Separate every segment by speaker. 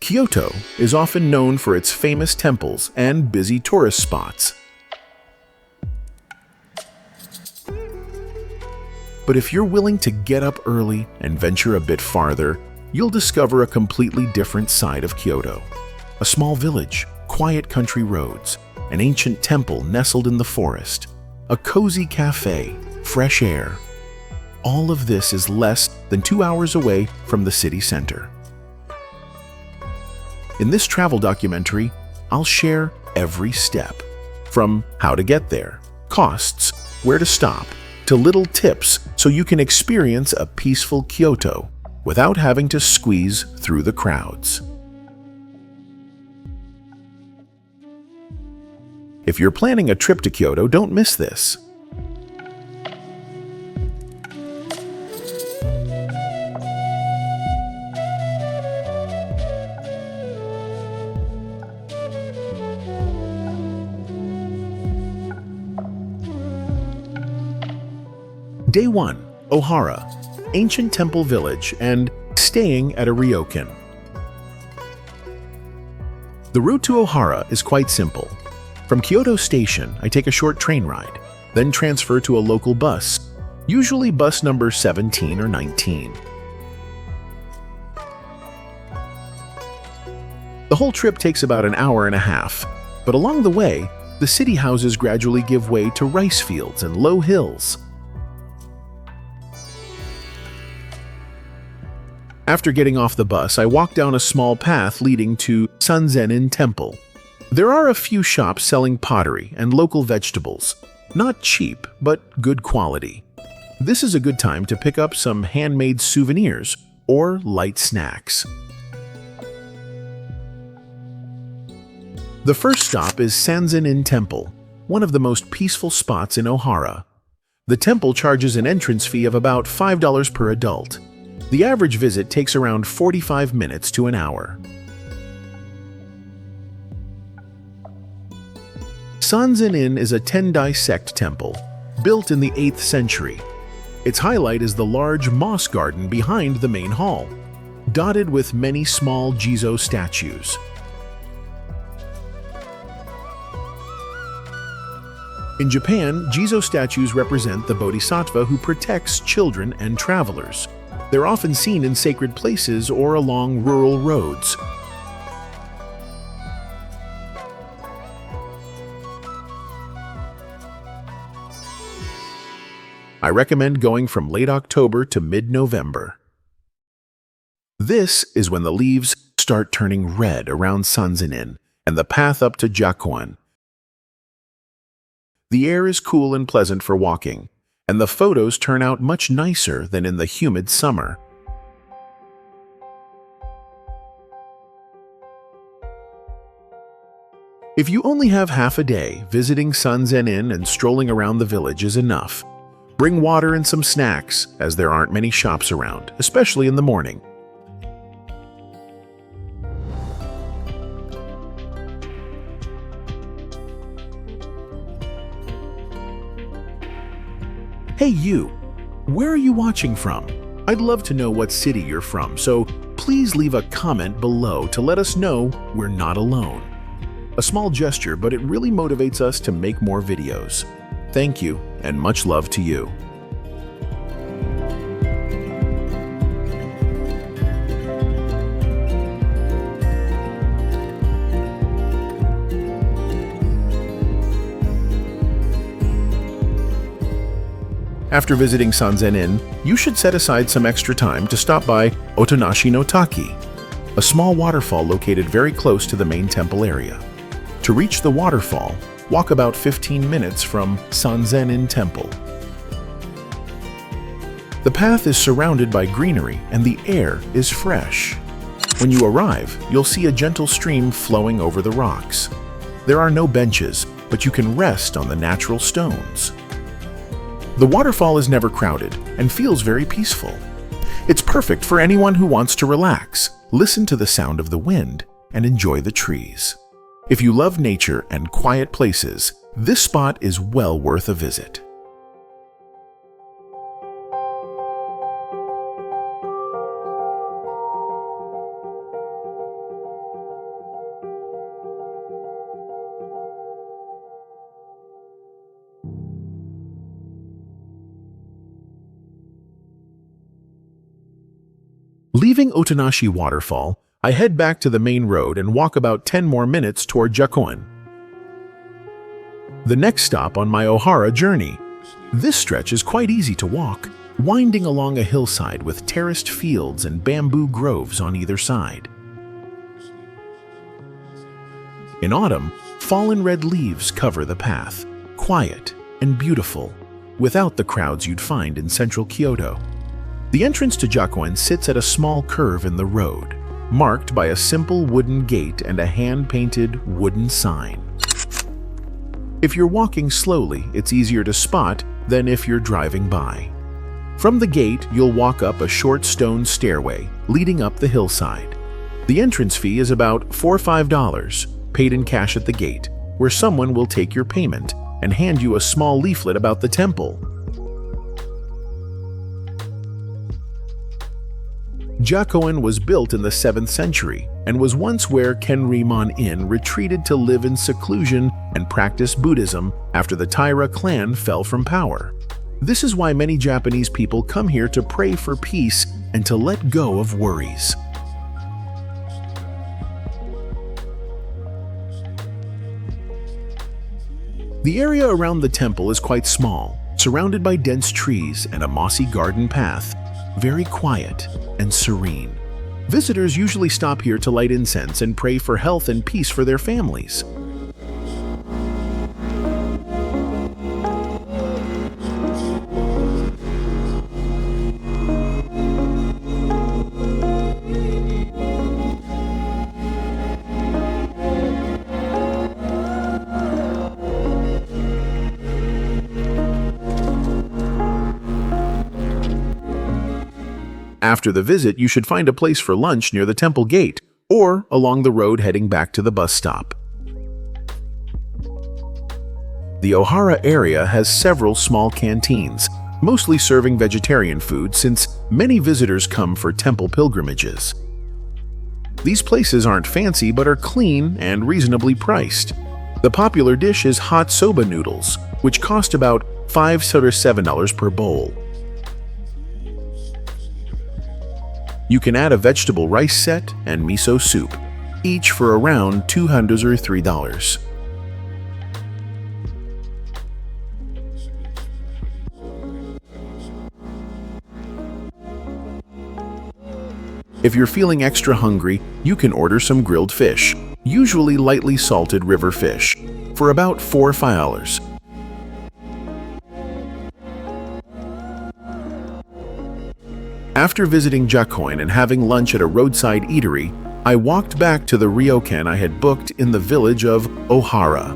Speaker 1: Kyoto is often known for its famous temples and busy tourist spots. But if you're willing to get up early and venture a bit farther, you'll discover a completely different side of Kyoto. A small village, quiet country roads, an ancient temple nestled in the forest, a cozy cafe, fresh air. All of this is less than 2 hours away from the city center. In this travel documentary, I'll share every step, from how to get there, costs, where to stop, to little tips so you can experience a peaceful Kyoto without having to squeeze through the crowds. If you're planning a trip to Kyoto, don't miss this. Day 1. Ohara, ancient temple village, and staying at a ryokan. The route to Ohara is quite simple. From Kyoto Station, I take a short train ride, then transfer to a local bus, usually bus number 17 or 19. The whole trip takes about an hour and a half, but along the way, the city houses gradually give way to rice fields and low hills. After getting off the bus, I walk down a small path leading to Sanzen-in Temple. There are a few shops selling pottery and local vegetables. Not cheap, but good quality. This is a good time to pick up some handmade souvenirs or light snacks. The first stop is Sanzen-in Temple, one of the most peaceful spots in Ohara. The temple charges an entrance fee of about $5 per adult. The average visit takes around 45 minutes to an hour. Sanzen-in is a Tendai sect temple, built in the 8th century. Its highlight is the large moss garden behind the main hall, dotted with many small Jizo statues. In Japan, Jizo statues represent the bodhisattva who protects children and travelers. They're often seen in sacred places or along rural roads. I recommend going from late October to mid-November. This is when the leaves start turning red around Sanzen-in and the path up to Ryokan. The air is cool and pleasant for walking, and the photos turn out much nicer than in the humid summer. If you only have half a day, visiting Sanzen-in and strolling around the village is enough. Bring water and some snacks, as there aren't many shops around, especially in the morning. Hey you! Where are you watching from? I'd love to know what city you're from, so please leave a comment below to let us know we're not alone. A small gesture, but it really motivates us to make more videos. Thank you, and much love to you. After visiting Sanzen-in, you should set aside some extra time to stop by Otonashi no Taki, a small waterfall located very close to the main temple area. To reach the waterfall, walk about 15 minutes from Sanzen-in Temple. The path is surrounded by greenery and the air is fresh. When you arrive, you'll see a gentle stream flowing over the rocks. There are no benches, but you can rest on the natural stones. The waterfall is never crowded and feels very peaceful. It's perfect for anyone who wants to relax, listen to the sound of the wind, and enjoy the trees. If you love nature and quiet places, this spot is well worth a visit. Leaving Otanashi Waterfall, I head back to the main road and walk about 10 more minutes toward Ryokan, the next stop on my Ohara journey. This stretch is quite easy to walk, winding along a hillside with terraced fields and bamboo groves on either side. In autumn, fallen red leaves cover the path, quiet and beautiful, without the crowds you'd find in central Kyoto. The entrance to Ryokan sits at a small curve in the road, marked by a simple wooden gate and a hand-painted wooden sign. If you're walking slowly, it's easier to spot than if you're driving by. From the gate, you'll walk up a short stone stairway leading up the hillside. The entrance fee is about $4 or $5, paid in cash at the gate, where someone will take your payment and hand you a small leaflet about the temple. Ryokan was built in the 7th century and was once where Sanzen-in retreated to live in seclusion and practice Buddhism after the Taira clan fell from power. This is why many Japanese people come here to pray for peace and to let go of worries. The area around the temple is quite small, surrounded by dense trees and a mossy garden path, very quiet and serene. Visitors usually stop here to light incense and pray for health and peace for their families. After the visit, you should find a place for lunch near the temple gate or along the road heading back to the bus stop. The Ohara area has several small canteens, mostly serving vegetarian food since many visitors come for temple pilgrimages. These places aren't fancy but are clean and reasonably priced. The popular dish is hot soba noodles, which cost about $5 or $7 per bowl. You can add a vegetable rice set and miso soup, each for around $2 or $3. If you're feeling extra hungry, you can order some grilled fish, usually lightly salted river fish, for about $4 or $5. After visiting Ryokan and having lunch at a roadside eatery, I walked back to the Ryokan I had booked in the village of Ohara.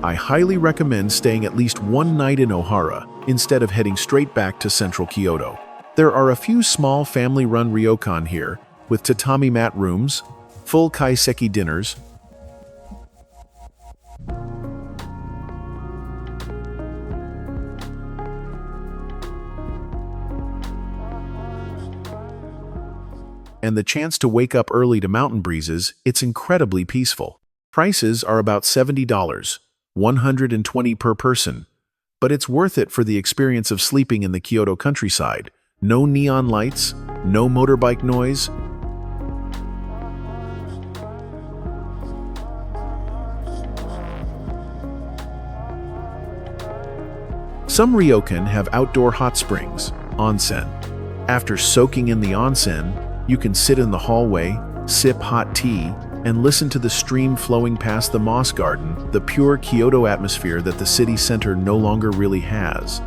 Speaker 1: I highly recommend staying at least one night in Ohara instead of heading straight back to central Kyoto. There are a few small family-run ryokan here, with tatami mat rooms, full kaiseki dinners, and the chance to wake up early to mountain breezes. It's incredibly peaceful. Prices are about $70, $120 per person, but it's worth it for the experience of sleeping in the Kyoto countryside. No neon lights, no motorbike noise. Some ryokan have outdoor hot springs, onsen. After soaking in the onsen, you can sit in the hallway, sip hot tea, and listen to the stream flowing past the moss garden, the pure Kyoto atmosphere that the city center no longer really has.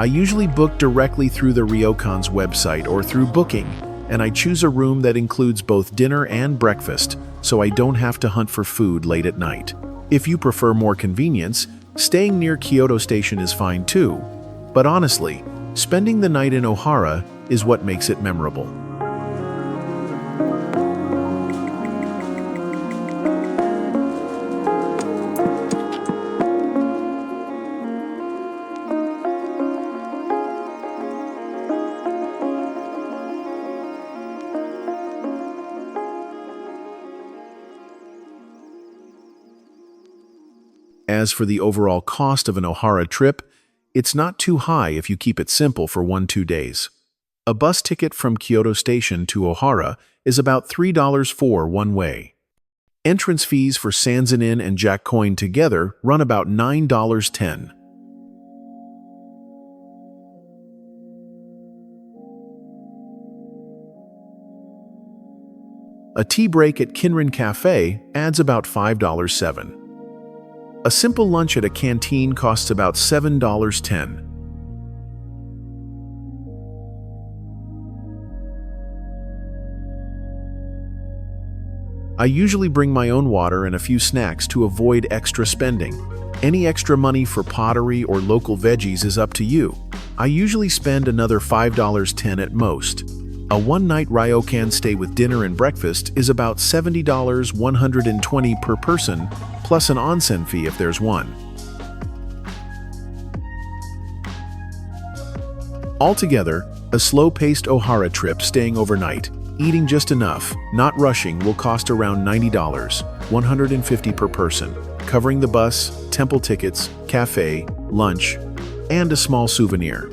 Speaker 1: I usually book directly through the Ryokan's website or through Booking, and I choose a room that includes both dinner and breakfast, so I don't have to hunt for food late at night. If you prefer more convenience, staying near Kyoto Station is fine too, but honestly, spending the night in Ohara is what makes it memorable. As for the overall cost of an Ohara trip, it's not too high if you keep it simple for 1-2 days. A bus ticket from Kyoto Station to Ohara is about $3 for one way. Entrance fees for Sanzen-in and Jack Coin together run about $9.10. A tea break at Kinrin Cafe adds about $5.07. A simple lunch at a canteen costs about $7.10. I usually bring my own water and a few snacks to avoid extra spending. Any extra money for pottery or local veggies is up to you. I usually spend another $5.10 at most. A one-night Ryokan stay with dinner and breakfast is about $70, $120 per person, plus an onsen fee if there's one. Altogether, a slow-paced Ohara trip staying overnight, eating just enough, not rushing, will cost around $90, $150 per person, covering the bus, temple tickets, cafe, lunch, and a small souvenir.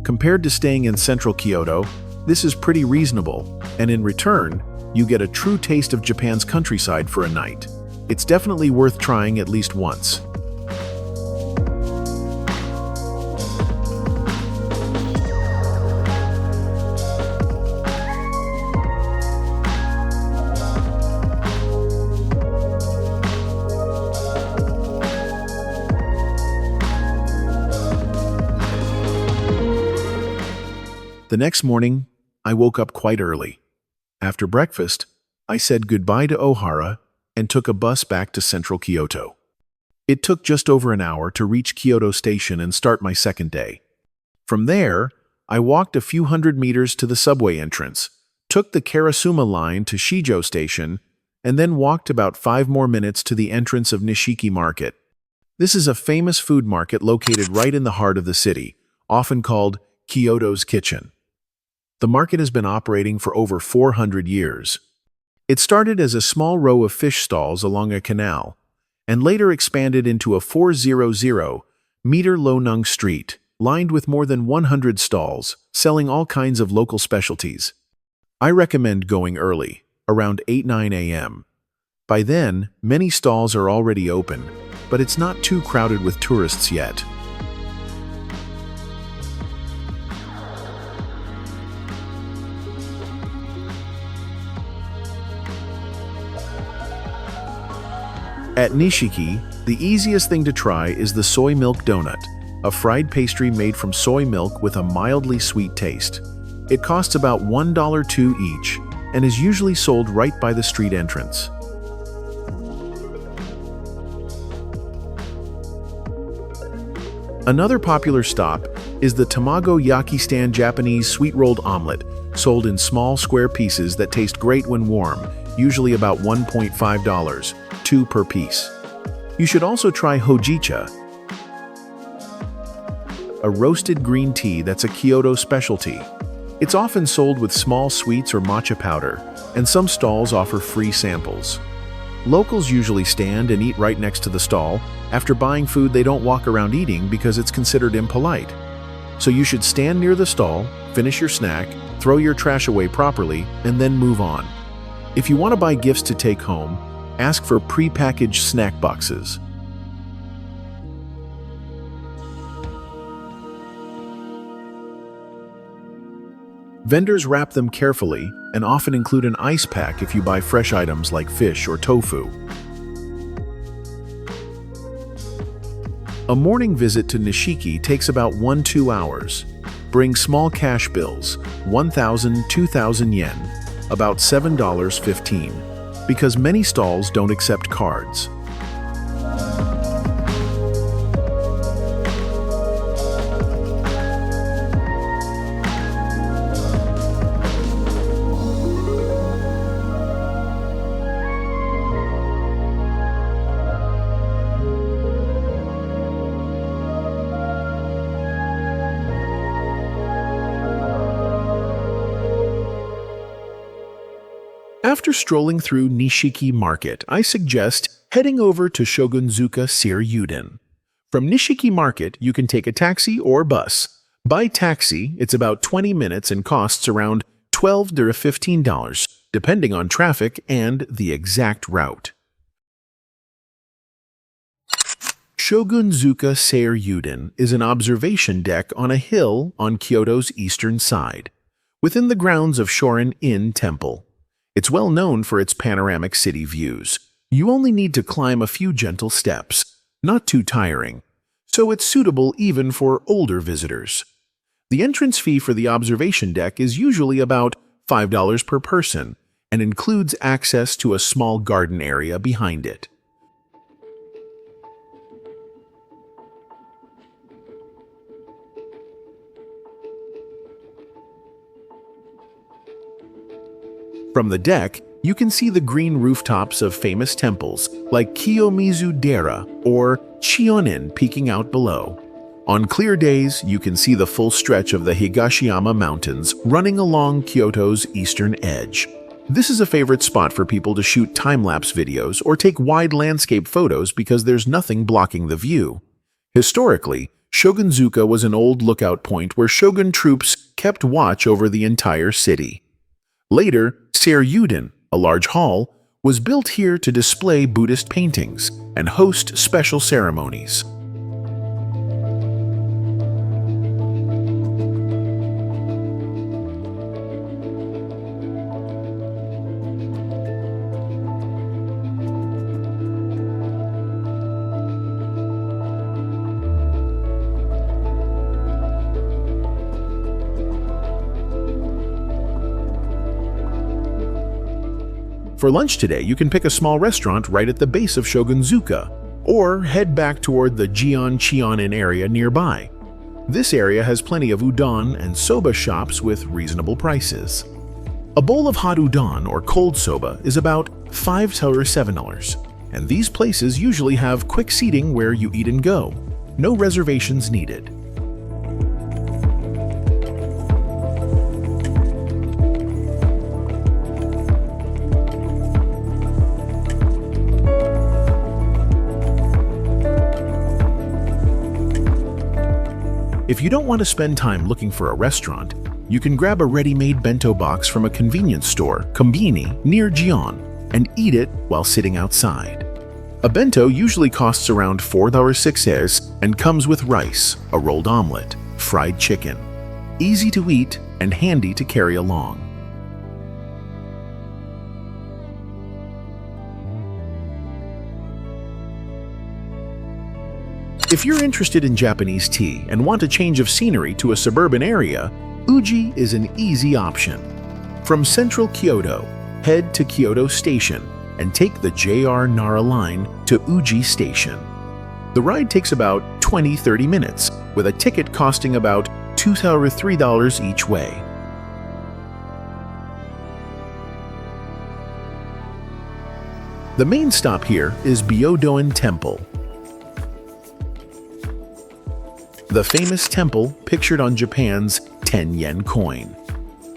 Speaker 1: Compared to staying in central Kyoto, this is pretty reasonable, and in return, you get a true taste of Japan's countryside for a night. It's definitely worth trying at least once. The next morning, I woke up quite early. After breakfast, I said goodbye to Ohara and took a bus back to central Kyoto. It took just over an hour to reach Kyoto Station and start my second day. From there, I walked a few hundred meters to the subway entrance, took the Karasuma line to Shijo Station, and then walked about 5 more minutes to the entrance of Nishiki Market. This is a famous food market located right in the heart of the city, often called Kyoto's Kitchen. The market has been operating for over 400 years. It started as a small row of fish stalls along a canal, and later expanded into a 400-meter-long street, lined with more than 100 stalls, selling all kinds of local specialties. I recommend going early, around 8-9 a.m. By then, many stalls are already open, but it's not too crowded with tourists yet. At Nishiki, the easiest thing to try is the soy milk donut, a fried pastry made from soy milk with a mildly sweet taste. It costs about $1.02 each and is usually sold right by the street entrance. Another popular stop is the Tamago Yakistan Japanese sweet-rolled omelet, sold in small square pieces that taste great when warm, usually about $1.5, $2 per piece. You should also try hojicha, a roasted green tea that's a Kyoto specialty. It's often sold with small sweets or matcha powder, and some stalls offer free samples. Locals usually stand and eat right next to the stall. After buying food, they don't walk around eating because it's considered impolite. So you should stand near the stall, finish your snack, throw your trash away properly, and then move on. If you want to buy gifts to take home, ask for pre-packaged snack boxes. Vendors wrap them carefully and often include an ice pack if you buy fresh items like fish or tofu. A morning visit to Nishiki takes about 1-2 hours. Bring small cash bills, 1,000, 2,000 yen, about $7.15, because many stalls don't accept cards. After strolling through Nishiki Market, I suggest heading over to Shogunzuka Ryokans. From Nishiki Market, you can take a taxi or bus. By taxi, it's about 20 minutes and costs around $12 to $15, depending on traffic and the exact route. Shogunzuka Ryokans is an observation deck on a hill on Kyoto's eastern side, within the grounds of Sanzen-in Temple. It's well known for its panoramic city views. You only need to climb a few gentle steps, not too tiring, so it's suitable even for older visitors. The entrance fee for the observation deck is usually about $5 per person and includes access to a small garden area behind it. From the deck, you can see the green rooftops of famous temples like Kiyomizu-dera or Chionin peeking out below. On clear days, you can see the full stretch of the Higashiyama Mountains running along Kyoto's eastern edge. This is a favorite spot for people to shoot time-lapse videos or take wide landscape photos because there's nothing blocking the view. Historically, Shogunzuka was an old lookout point where shogun troops kept watch over the entire city. Later, Ryokans, a large hall, was built here to display Buddhist paintings and host special ceremonies. For lunch today, you can pick a small restaurant right at the base of Shogunzuka, or head back toward the Chionin area nearby. This area has plenty of udon and soba shops with reasonable prices. A bowl of hot udon or cold soba is about $5 to $7, and these places usually have quick seating where you eat and go. No reservations needed. If you don't want to spend time looking for a restaurant, you can grab a ready-made bento box from a convenience store, Kombini, near Gion, and eat it while sitting outside. A bento usually costs around $4.06 and comes with rice, a rolled omelet, fried chicken. Easy to eat and handy to carry along. If you're interested in Japanese tea and want a change of scenery to a suburban area, Uji is an easy option. From central Kyoto, head to Kyoto Station and take the JR Nara line to Uji Station. The ride takes about 20-30 minutes, with a ticket costing about $2 to $3 each way. The main stop here is Ryokan Temple. The famous temple pictured on Japan's 10-yen coin.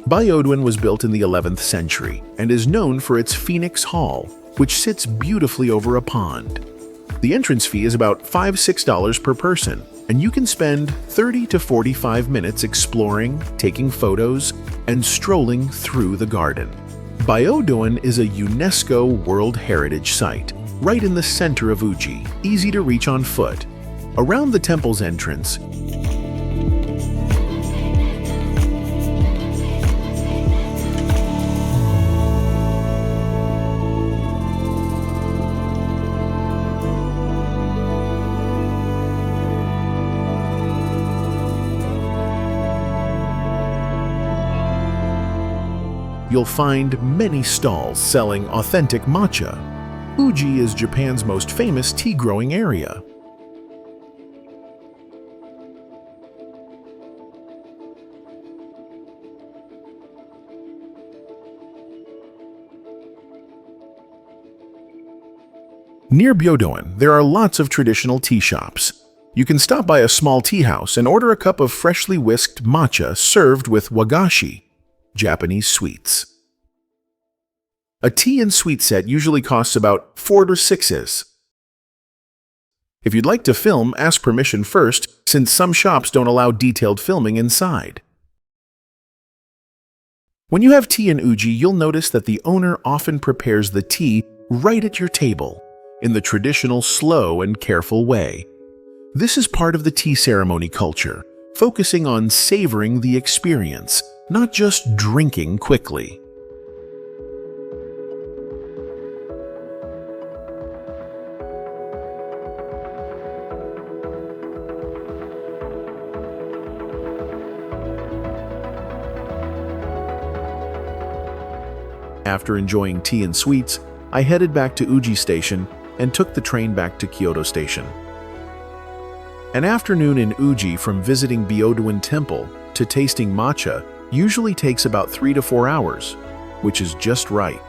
Speaker 1: Ryokan was built in the 11th century and is known for its Phoenix Hall, which sits beautifully over a pond. The entrance fee is about $5 to $6 per person, and you can spend 30 to 45 minutes exploring, taking photos, and strolling through the garden. Ryokan is a UNESCO World Heritage Site, right in the center of Uji, easy to reach on foot. Around the temple's entrance, you'll find many stalls selling authentic matcha. Uji is Japan's most famous tea-growing area. Near Ryokan, there are lots of traditional tea shops. You can stop by a small tea house and order a cup of freshly whisked matcha served with wagashi, Japanese sweets. A tea and sweet set usually costs about 4 to 6 is. If you'd like to film, ask permission first, since some shops don't allow detailed filming inside. When you have tea in Uji, you'll notice that the owner often prepares the tea right at your table, in the traditional slow and careful way. This is part of the tea ceremony culture, focusing on savoring the experience, not just drinking quickly. After enjoying tea and sweets, I headed back to Uji Station and took the train back to Kyoto Station. An afternoon in Uji from visiting Byodoin Temple to tasting matcha usually takes about 3 to 4 hours, which is just right.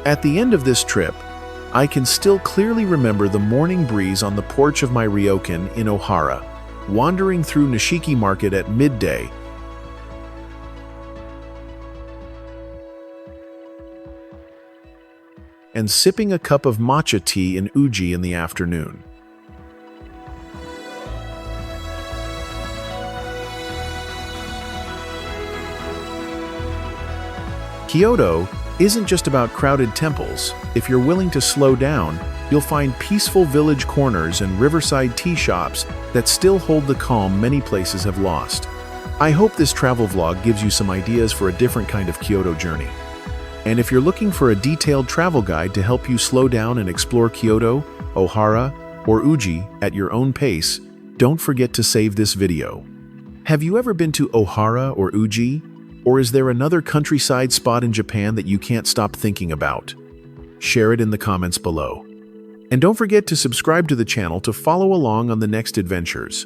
Speaker 1: At the end of this trip, I can still clearly remember the morning breeze on the porch of my Ryokan in Ohara, wandering through Nishiki Market at midday, and sipping a cup of matcha tea in Uji in the afternoon. Kyoto isn't just about crowded temples. If you're willing to slow down, you'll find peaceful village corners and riverside tea shops that still hold the calm many places have lost. I hope this travel vlog gives you some ideas for a different kind of Kyoto journey. And if you're looking for a detailed travel guide to help you slow down and explore Kyoto, Ohara, or Uji at your own pace, don't forget to save this video. Have you ever been to Ohara or Uji? Or is there another countryside spot in Japan that you can't stop thinking about? Share it in the comments below. And don't forget to subscribe to the channel to follow along on the next adventures.